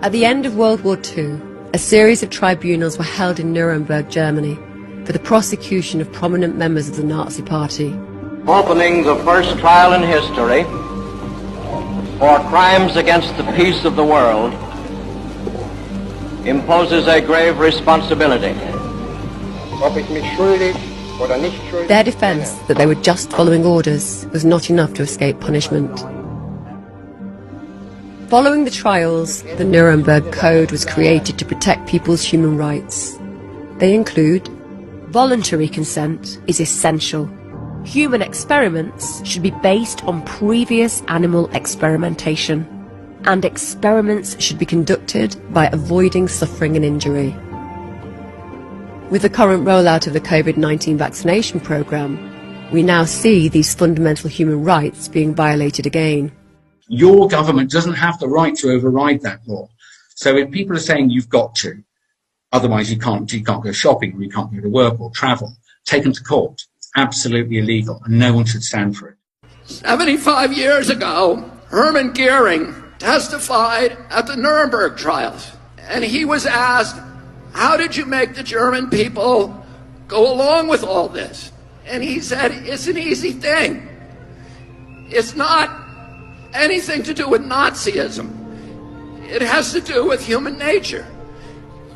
At the end of World War II, a series of tribunals were held in Nuremberg, Germany, for the prosecution of prominent members of the Nazi Party. Opening the first trial in history for crimes against the peace of the world imposes a grave responsibility. Their defense that they were just following orders was not enough to escape punishment. Following the trials, the Nuremberg Code was created to protect people's human rights. They include: voluntary consent is essential. Human experiments should be based on previous animal experimentation, and experiments should be conducted by avoiding suffering and injury. With the current rollout of the COVID-19 vaccination programme, we now see these fundamental human rights being violated again. Your government doesn't have the right to override that law. So if people are saying you've got to, otherwise you can't go shopping, or you can't go to work or travel, take them to court. It's absolutely illegal, and no one should stand for it. 75 years ago, Hermann Goering testified at the Nuremberg trials, and he was asked, how did you make the German people go along with all this? And he said, it's an easy thing. It's not anything to do with Nazism. It has to do with human nature.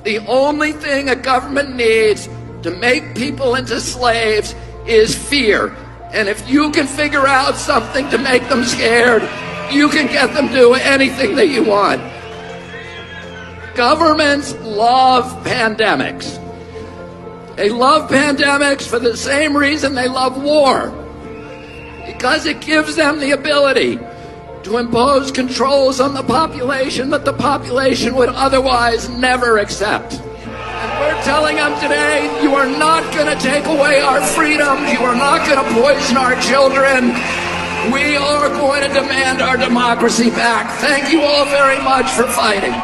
The only thing a government needs to make people into slaves is fear. And if you can figure out something to make them scared, you can get them to do anything that you want. Governments love pandemics. They love pandemics for the same reason they love war. Because it gives them the ability to impose controls on the population that the population would otherwise never accept. And we're telling them today, you are not going to take away our freedoms, you are not going to poison our children. We are going to demand our democracy back. Thank you all very much for fighting.